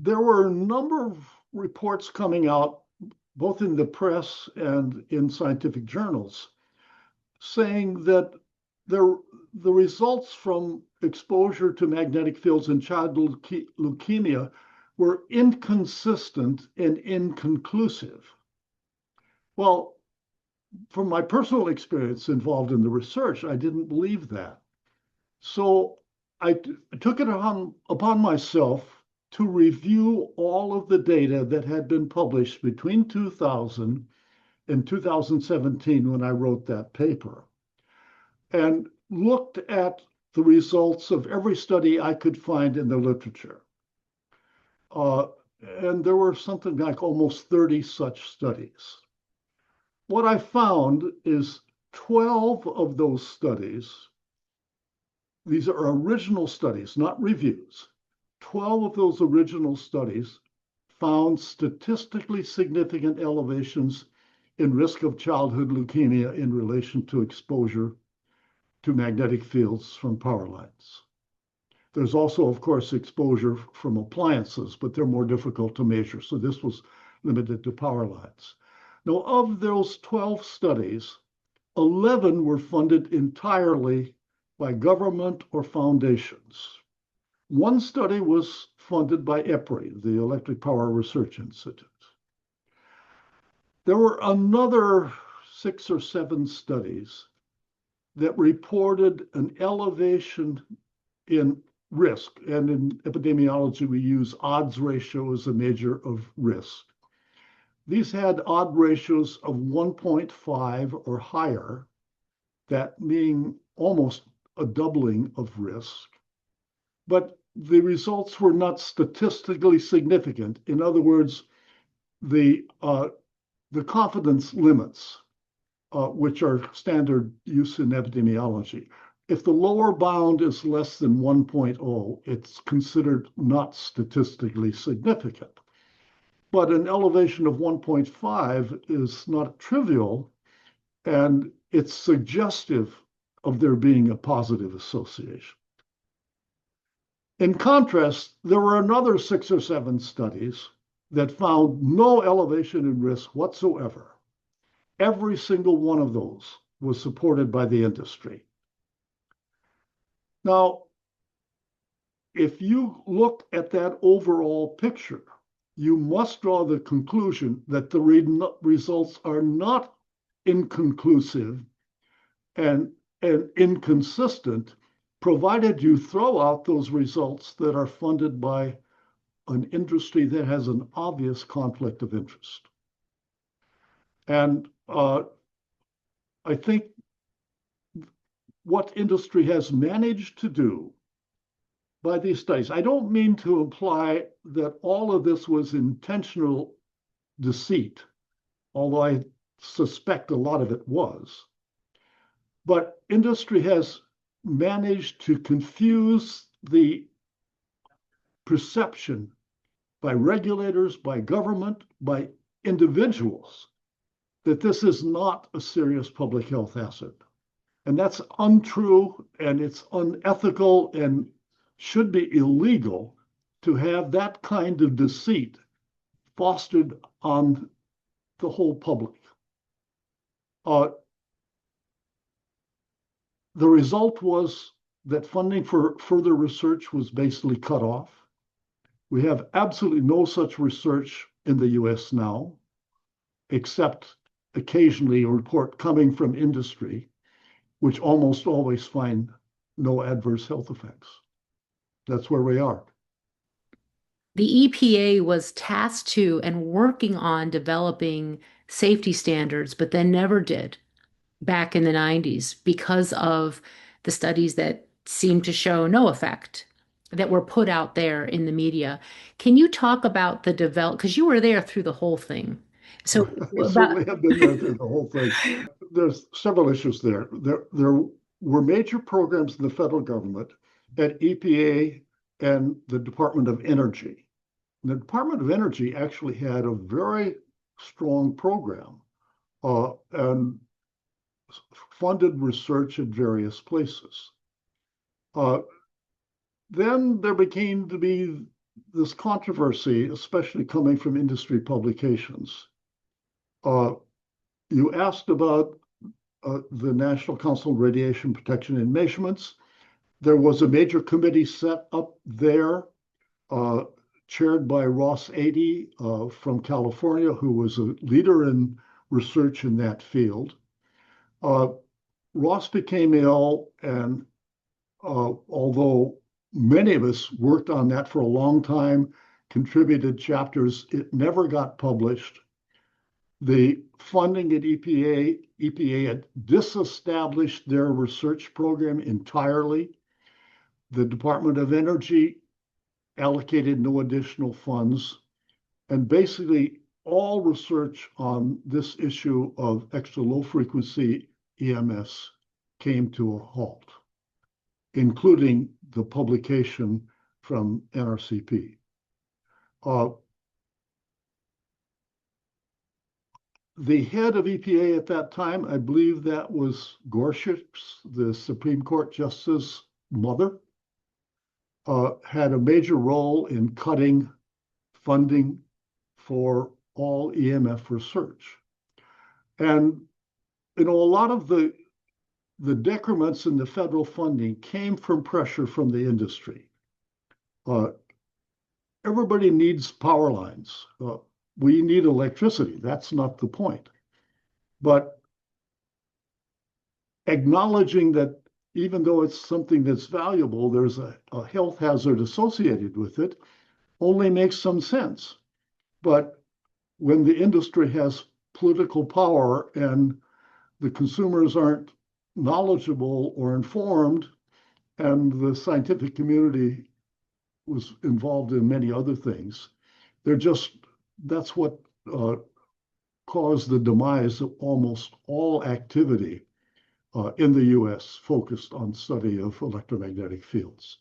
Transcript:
there were a number of reports coming out, both in the press and in scientific journals, saying that the results from exposure to magnetic fields in childhood leukemia were inconsistent and inconclusive. Well, from my personal experience involved in the research, I didn't believe that. So I took it upon myself to review all of the data that had been published between 2000 and 2017 when I wrote that paper, and looked at the results of every study I could find in the literature. And there were something like almost 30 such studies. What I found is 12 of those studies, these are original studies, not reviews. 12 of those original studies found statistically significant elevations in risk of childhood leukemia in relation to exposure to magnetic fields from power lines. There's also, of course, exposure from appliances, but they're more difficult to measure. So this was limited to power lines. Now, of those 12 studies, 11 were funded entirely by government or foundations. One study was funded by EPRI, the Electric Power Research Institute. There were another 6 or 7 studies that reported an elevation in risk. And in epidemiology, we use odds ratio as a measure of risk. These had odd ratios of 1.5 or higher, that meaning almost a doubling of risk. But the results were not statistically significant. In other words, the confidence limits, which are standard use in epidemiology, if the lower bound is less than 1.0, it's considered not statistically significant. But an elevation of 1.5 is not trivial, and it's suggestive of there being a positive association. In contrast, there were another 6 or 7 studies that found no elevation in risk whatsoever. Every single one of those was supported by the industry. Now, if you look at that overall picture, you must draw the conclusion that the results are not inconclusive and inconsistent, provided you throw out those results that are funded by an industry that has an obvious conflict of interest. And I think what industry has managed to do by these studies, I don't mean to imply that all of this was intentional deceit, although I suspect a lot of it was. But industry has managed to confuse the perception by regulators, by government, by individuals, that this is not a serious public health hazard. And that's untrue, and it's unethical, and should be illegal to have that kind of deceit fostered on the whole public. The result was that funding for further research was basically cut off. We have absolutely no such research in the US now, except occasionally a report coming from industry, which almost always find no adverse health effects. That's where we are. The EPA was tasked to and working on developing safety standards, but then never did back in the 90s because of the studies that seemed to show no effect that were put out there in the media. Can you talk about the because you were there through the whole thing. So I certainly have been there through the whole thing. There's several issues there. There were major programs in the federal government at EPA and the Department of Energy. And the Department of Energy actually had a very strong program and funded research at various places. Then there became to be this controversy, especially coming from industry publications, you asked about the National Council on Radiation Protection and Measurements. There was a major committee set up there, chaired by Ross Adey from California, who was a leader in research in that field. Ross became ill, and although many of us worked on that for a long time, contributed chapters, it never got published. The funding at EPA had disestablished their research program entirely. The Department of Energy allocated no additional funds, and basically all research on this issue of extra low frequency EMFs came to a halt, including the publication from NRCP. The head of EPA at that time, I believe that was Gorsuch, the Supreme Court Justice's mother, had a major role in cutting funding for all EMF research. And, a lot of the decrements in the federal funding came from pressure from the industry. Everybody needs power lines. We need electricity. That's not the point. But acknowledging that even though it's something that's valuable, there's a health hazard associated with it, only makes some sense. But when the industry has political power and the consumers aren't knowledgeable or informed, and the scientific community was involved in many other things, that's what caused the demise of almost all activity in the US focused on study of electromagnetic fields.